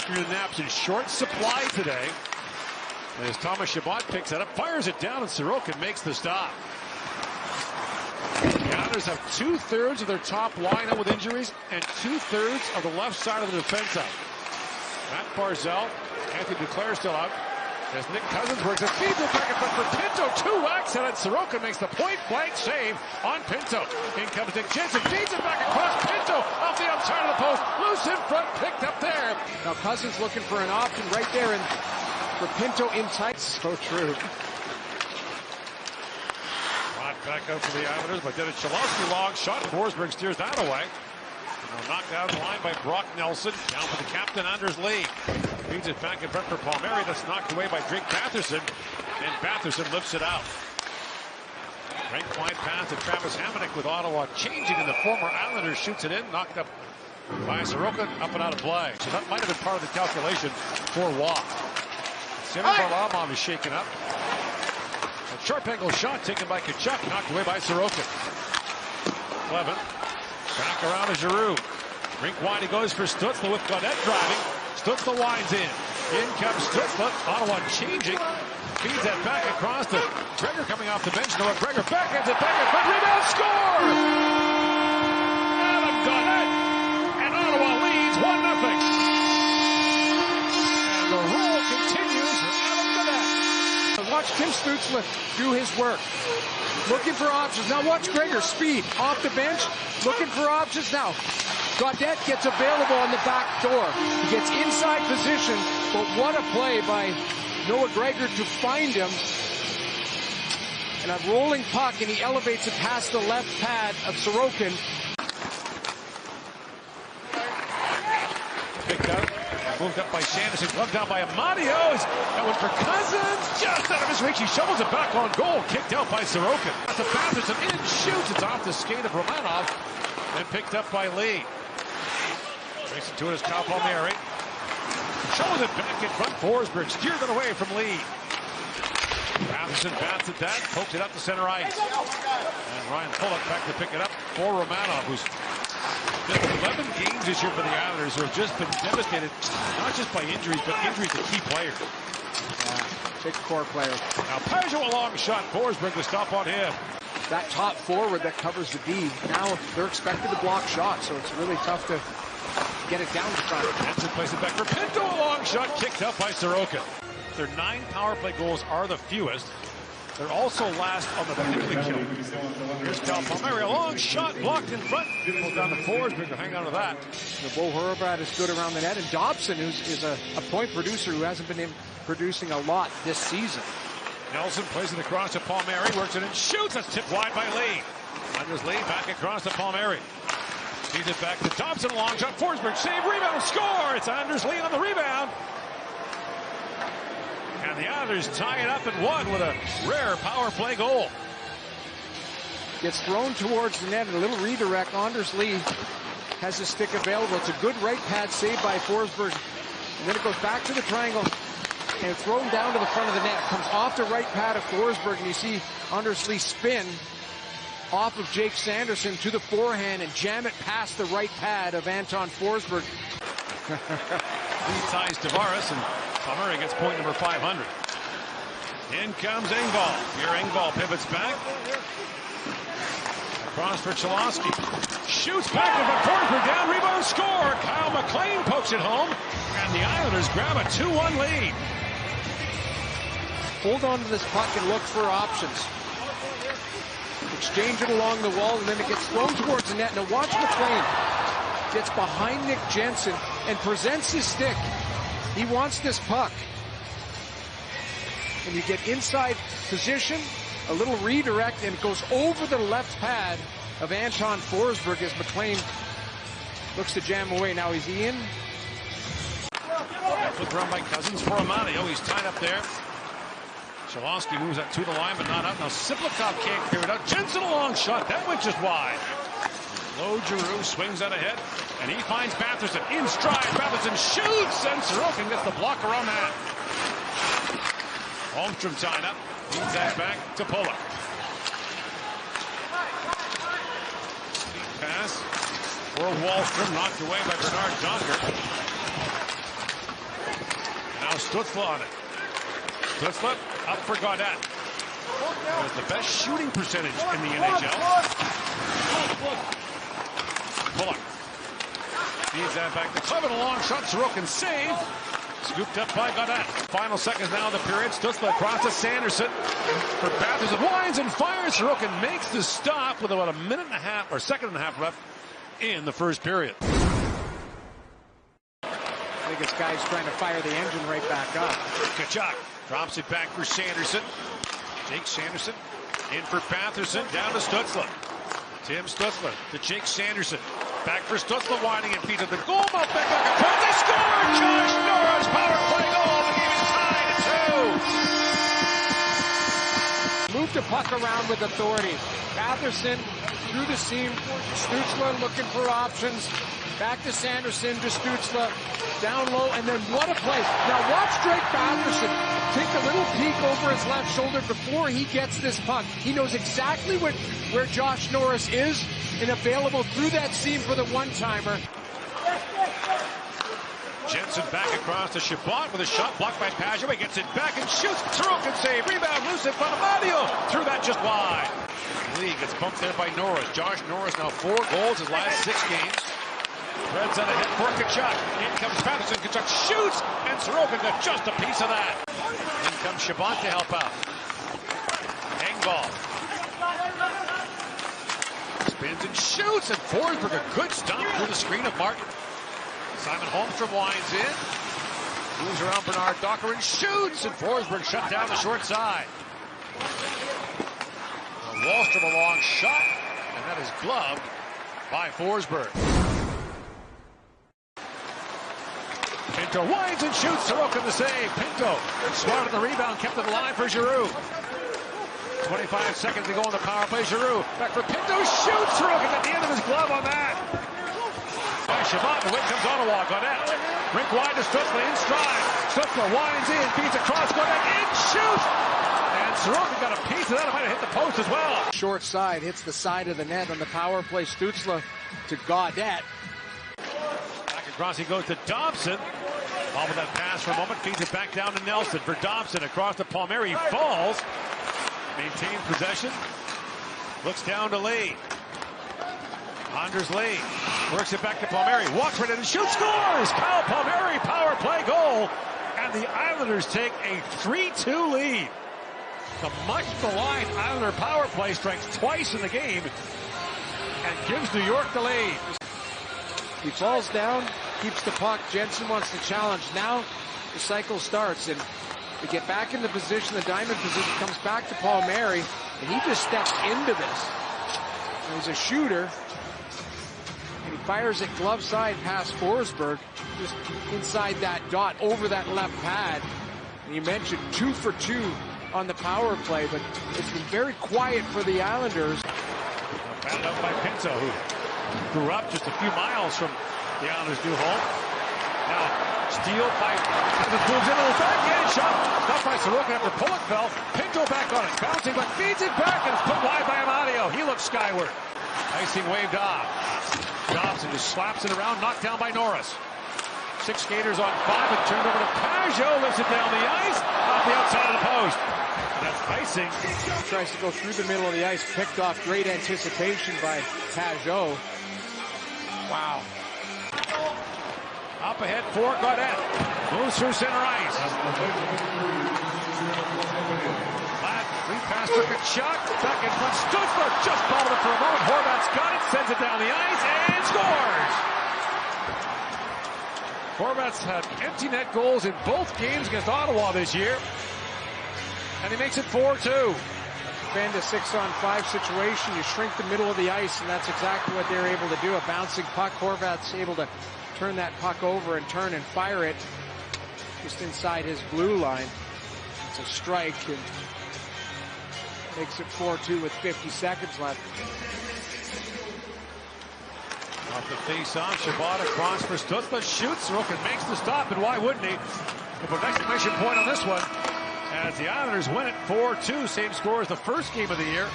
afternoon naps in short supply today. As Thomas Chabot picks it up, fires it down, and Sorokin makes the stop. The Islanders have 2/3 of their top line out with injuries and 2/3 of the left side of the defense out. Matt Barzal, Anthony Duclair still out. As Nick Cousins works a feeds it back in front for Pinto. 2 whacks at it. Sorokin makes the point-blank save on Pinto. In comes Nick Jensen, feeds it back across Pinto off the outside of the post. Loose in front, picked up there. Now Cousins looking for an option right there, and for Pinto inside. So true. Brought back out for the Islanders, but did a Chalowski long shot. Forsberg steers that away. Knocked out of the line by Brock Nelson. Down for the captain, Anders Lee. Feeds it back in front for Palmieri. That's knocked away by Drake Batherson. And Batherson lifts it out. Great wide pass to Travis Hamonic with Ottawa changing, and the former Islanders shoots it in. Knocked up by Sorokin, up and out of play. So that might have been part of the calculation for Waugh. Semyon Varlamov is shaken up. A sharp angle shot taken by Tkachuk, knocked away by Sorokin. Clevin. Back around to Giroux. Rink wide, he goes for Stützle with Gaudette driving. Stützle winds in. In comes Stützle. Ottawa changing. Feeds that back across to Gregor coming off the bench. Noah Gregor backhands it back in front. Rebound, score! Adam Gaudette. And Ottawa leads 1-0. And the roll continues for Adam Gaudette. Watch Tim Stützle do his work. Looking for options. Now watch Gregor speed off the bench. Looking for options now. Gaudette gets available on the back door. He gets inside position, but what a play by Noah Gregor to find him. And a rolling puck, and he elevates it past the left pad of Sorokin. Picked up. Moved up by Sanderson, gloved down by Amadio. That one for Cousins, just out of his reach. He shovels it back on goal, kicked out by Sorokin. That's a Batherson in, shoots. It's off the skate of Romanov, and picked up by Lee. Makes it to it as Kyle Palmieri. Shovels it back in front. Forsberg steered it away from Lee. Batherson bats at that, pokes it up to center ice. And Ryan Pulock back to pick it up for Romanov, who's 11 games this year for the Islanders, who have just been devastated, not just by injuries, but injuries to key players. Big core player. Now Pajot a long shot. Forsberg to stop on him. That top forward that covers the D, now they're expected to block shots, so it's really tough to get it down the front. Jensen plays it back for Pinto. A long shot kicked out by Sorokin. Their 9 power play goals are the fewest. They're also last on the penalty kill. Here's Kyle Palmieri, a long shot blocked in front. Goes down to Forsberg to hang on to that. Bo Horvat is good around the net, and Dobson is a point producer who hasn't been producing a lot this season. Nelson plays it across to Palmieri, works it and shoots. That's tipped wide by Lee. Anders Lee back across to Palmieri. Feeds it back to Dobson, a long shot. Forsberg save, rebound, score. It's Anders Lee on the rebound. And the Islanders tie it up at 1 with a rare power play goal. Gets thrown towards the net, and a little redirect. Anders Lee has his stick available. It's a good right pad save by Forsberg. And then it goes back to the triangle and it's thrown down to the front of the net. Comes off the right pad of Forsberg, and you see Anders Lee spin off of Jake Sanderson to the forehand and jam it past the right pad of Anton Forsberg. He ties Tavares, and Palmieri gets point number 500. In comes Engvall. Here Engvall pivots back. Across for Chalowski. Shoots back with Forsberg down. Rebound, score. Kyle McLean pokes it home. And the Islanders grab a 2-1 lead. Hold on to this puck and look for options. Exchange it along the wall, and then it gets thrown towards the net. Now watch McLean. Gets behind Nick Jensen and presents his stick. He wants this puck. And you get inside position, a little redirect, and it goes over the left pad of Anton Forsberg as McLean looks to jam away. Now is he in? Flip run by Cousins for Amadio. He's tied up there. Chalowski moves that to the line, but not out. Now Siplikov can't clear it out. Jensen a long shot. That went just wide. Low Giroux swings out ahead, and he finds Batherson in stride. Batherson shoots, and Sorokin gets the block around that. Holmstrom tied up. Feeds that back to Pulock. Pass for Wallstrom, knocked away by Bernard Donger. Stutzla on it. Stutzla up for Gaudette. Has the best shooting percentage in the NHL. Bullock feeds that back to Clevin. A long shot. Sorokin save. Scooped up by Gaudette. Final seconds now in the period. Stutzla across to Sanderson. For Patterson. Winds and fires. Sorokin makes the stop with about a minute and a half or second and a half left in the first period. I think it's guys trying to fire the engine right back up. Tkachuk drops it back for Sanderson. Jake Sanderson in for Patterson. Down to Stutzla. Tim Stutzla to Jake Sanderson. Back for Stutzla, winding and feeds at the goal mouth. Back across. They score! Josh Norris, power play goal. The game is tied at 2. Move the puck around with authority. Patterson through the seam. Stutzla looking for options. Back to Sanderson, to Stutzla, down low, and then what a play. Now watch Drake Patterson take a little peek over his left shoulder before he gets this puck. He knows exactly where Josh Norris is and available through that seam for the one-timer. Jensen back across to Chabot with a shot blocked by Pajot. He gets it back and shoots. Sorokin save. Rebound loose in front of Mario. Threw that just wide. Lee gets bumped there by Norris. Josh Norris now 4 goals his last 6 games. Reds out ahead for Tkachuk. In comes Patterson. Tkachuk shoots, and Sorokin got just a piece of that. In comes Chabot to help out. Engvall spins and shoots, and Forsberg a good stop through the screen of Martin. Simon Holmstrom winds in. Moves around Bernard Docker and shoots, and Forsberg shut down the short side. Wallstrom a long shot, and that is gloved by Forsberg. Pinto winds and shoots. Sorokin the save. Pinto swatted the rebound, kept it alive for Giroux. 25 seconds to go on the power play. Giroux back for Pinto. Shoots. Sorokin at the end of his glove on that. By Chabot, the win comes Ottawa. Gaudette. Rink wide to Stutzla in stride. Stutzla winds in, beats across. Gaudette in, shoots. And Sorokin got a piece of that. It might have hit the post as well. Short side hits the side of the net on the power play. Stutzla to Gaudette. Back across he goes to Dobson. Off with that pass for a moment, feeds it back down to Nelson for Dobson across to Palmieri. He falls. Maintains possession. Looks down to Lee. Anders Lee works it back to Palmieri. Walks right in and shoots, scores! Kyle Palmieri, power play goal. And the Islanders take a 3-2 lead. The much maligned Islander power play strikes twice in the game and gives New York the lead. He falls down, keeps the puck. Jensen wants to challenge. Now the cycle starts, and they get back in the position, the diamond position, comes back to Palmieri, and he just steps into this. And he's a shooter, and he fires it glove side past Forsberg, just inside that dot, over that left pad. And you mentioned 2 for 2 on the power play, but it's been very quiet for the Islanders. Found out by Pinto, who grew up just a few miles from the Islanders' new home. Now, steal by Evans, moves into the backhand shot. Stopped by Sorokin after Bullock fell. Pinto back on it, bouncing, but feeds it back, and it's put wide by Amadio. He looks skyward. Icing waved off. Dobson just slaps it around, knocked down by Norris. 6 skaters on 5, and turned over to Pajot, lifts it down the ice, off the outside of the post. That's icing. Tries to go through the middle of the ice, picked off. Great anticipation by Pajot. Wow. Up ahead for Gaudette. Moves through center ice. Flat repass for Tkachuk. Back in front. Stutzla just bobbled it for a moment. Horvat's got it. Sends it down the ice and scores. Horvat's had empty net goals in both games against Ottawa this year. And he makes it 4-2. Defend a 6-on-5 situation. You shrink the middle of the ice, and that's exactly what they're able to do. A bouncing puck. Horvat's able to turn that puck over and turn and fire it just inside his blue line. It's a strike and makes it 4-2 with 50 seconds left. Off the face-off, Chabot across for Stutzla, shoots. Sorokin makes the stop, and why wouldn't he? We'll put an exclamation point on this one as the Islanders win it 4-2. Same score as the first game of the year.